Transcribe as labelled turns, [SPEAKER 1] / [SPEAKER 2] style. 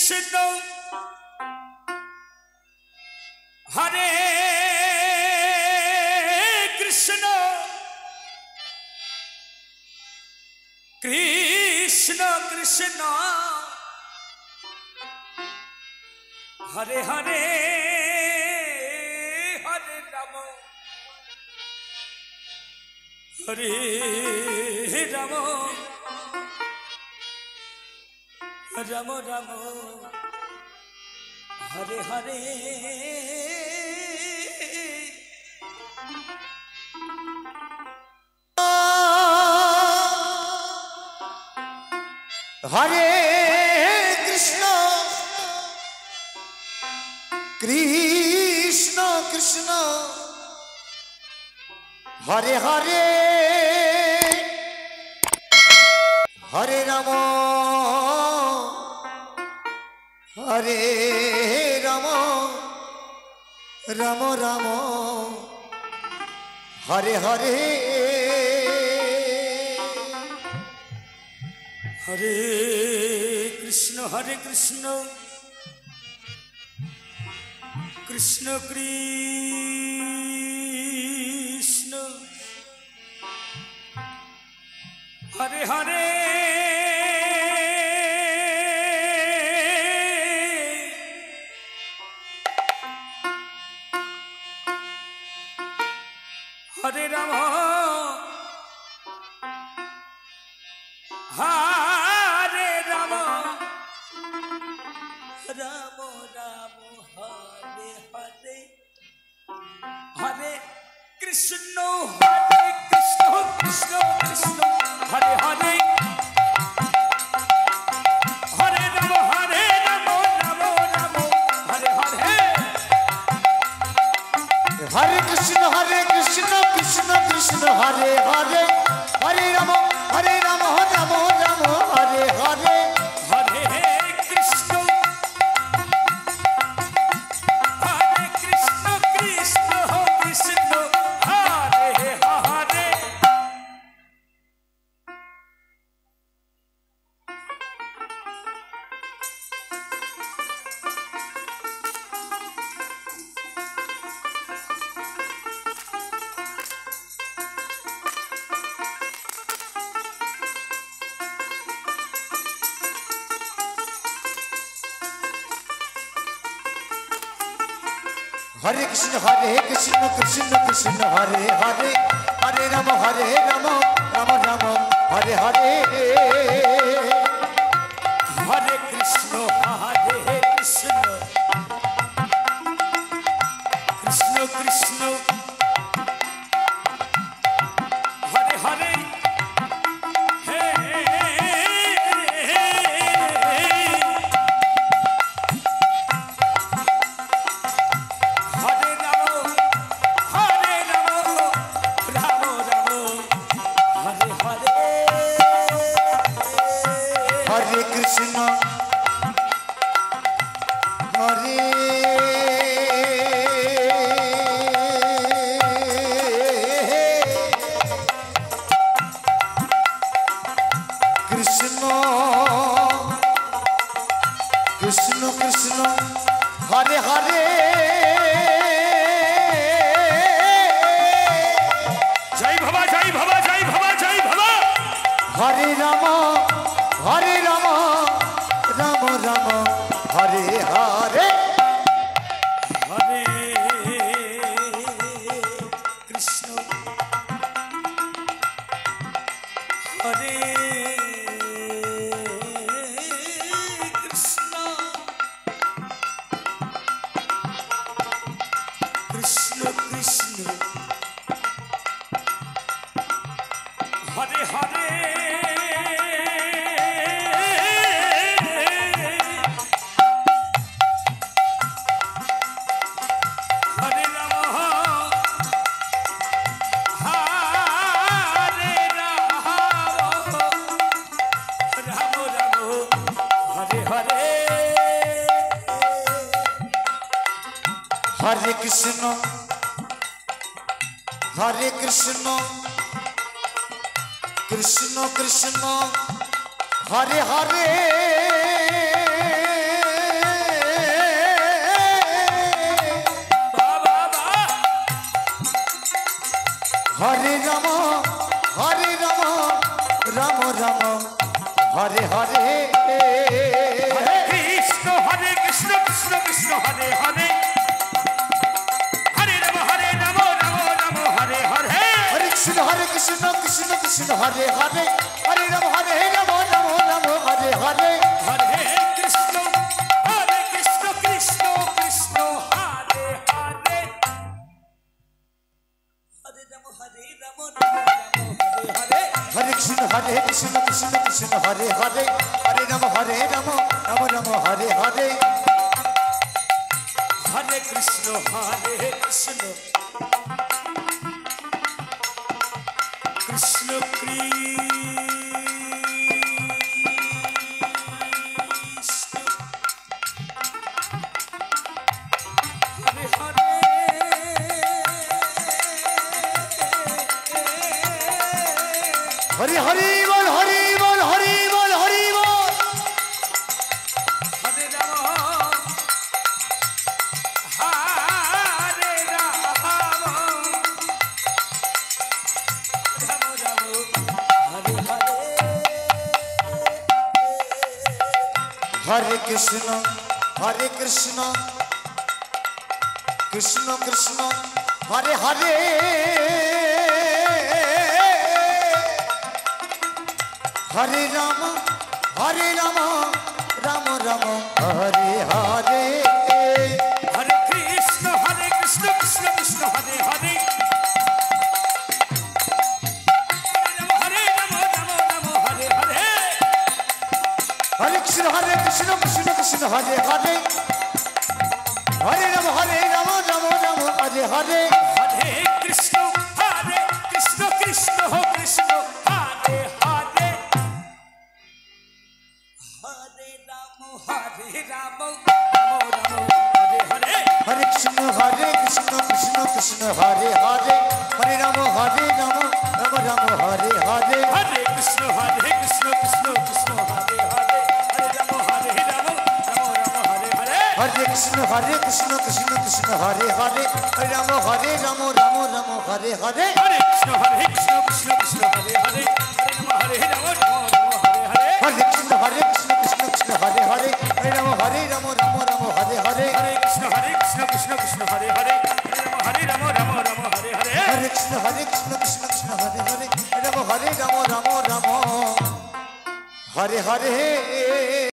[SPEAKER 1] कृष्ण हरे कृष्ण कृष्ण कृष्ण हरे हरे हरे राम हरे राम राम राम हरे हरे
[SPEAKER 2] हरे कृष्ण कृष्ण कृष्ण हरे हरे हरे राम हरे राम राम राम हरे हरे
[SPEAKER 1] हरे कृष्ण कृष्ण कृष्ण हरे हरे हरे राम हरे राम राम राम हरे हरे हरे कृष्ण कृष्ण कृष्ण हरे हरे हरे राम राम राम हरे हरे
[SPEAKER 2] हरे कृष्ण कृष्ण कृष्ण हरे हरे हरे राम राम राम हरे हरे
[SPEAKER 1] हरे कृष्ण कृष्ण कृष्ण हरे हरे
[SPEAKER 2] हरे कृष्ण कृष्ण कृष्ण हरे हरे हरे राम राम राम हरे हरे
[SPEAKER 1] हरे कृष्ण कृष्ण कृष्ण हरे हरे हे हरे राम राम राम हरे हरे
[SPEAKER 2] हरे कृष्ण हरे कृष्ण कृष्ण कृष्ण हरे हरे
[SPEAKER 1] जय भवा जय भवा जय भवा जय भवा
[SPEAKER 2] हरे राम राम राम हरे हरे
[SPEAKER 1] हरे कृष्ण हरे कृष्ण कृष्ण कृष्ण हरे हरे हरे राम हरे राम राम हरे हरे
[SPEAKER 2] हरे कृष्ण कृष्ण कृष्ण हरे हरे রাম রাম হরে হরে
[SPEAKER 1] হরে কৃষ্ণ কৃষ্ণ কৃষ্ণ হরে হরে হরে রাম রাম রাম হরে হরে
[SPEAKER 2] হরে কৃষ্ণ কৃষ্ণ কৃষ্ণ হরে হরে হরে রাম রাম রাম হরে হরে
[SPEAKER 1] হরে কৃষ্ণ কৃষ্ণ কৃষ্ণ হরে হরে হরে রাম হরে হরে
[SPEAKER 2] হরে কৃষ্ণ কৃষ্ণ কৃষ্ণ হরে হরে হরে রাম রাম রাম হরে হরে
[SPEAKER 1] হরে কৃষ্ণ কৃষ্ণ কৃষ্ণ হরে হরে
[SPEAKER 2] হরি হরি বল হরি বল হরি বল হরি বল
[SPEAKER 1] হরে রাম হরে রাম রাম রাম হরে হরে
[SPEAKER 2] হরে কৃষ্ণ কৃষ্ণ কৃষ্ণ কৃষ্ণ হরে হরে হরে রাম রাম রাম হরে হরে
[SPEAKER 1] হরে কৃষ্ণ কৃষ্ণ কৃষ্ণ হরে হরে হরে রাম রাম হরে হরে
[SPEAKER 2] হরে কৃষ্ণ কৃষ্ণ কৃষ্ণ হরে হরে হরে রাম রাম রাম হরে হরে
[SPEAKER 1] হরে কৃষ্ণ কৃষ্ণ কৃষ্ণ হরে হরে হরে রাম রাম হরে হরে
[SPEAKER 2] হরে কৃষ্ণ কৃষ্ণ কৃষ্ণ হরে হরে হরে রাম রাম রাম হরে হরে
[SPEAKER 1] হরে কৃষ্ণ কৃষ্ণ হরে হরে হরে রাম রাম হরে হরে
[SPEAKER 2] হরে কৃষ্ণ কৃষ্ণ কৃষ্ণ হরে হরে হরে রাম রাম হরে হরে
[SPEAKER 1] হরে কৃষ্ণ কৃষ্ণ হরে হরে হরে রাম রাম হরে হরে
[SPEAKER 2] হরে কৃষ্ণ কৃষ্ণ হরে হরে হরে রাম রাম হরে হরে
[SPEAKER 1] হরে কৃষ্ণ কৃষ্ণ হরে হরে হরে রাম রাম হরে হরে
[SPEAKER 2] হরে কৃষ্ণ কৃষ্ণ হরে হরে হরে রাম রাম রাম হরে হরে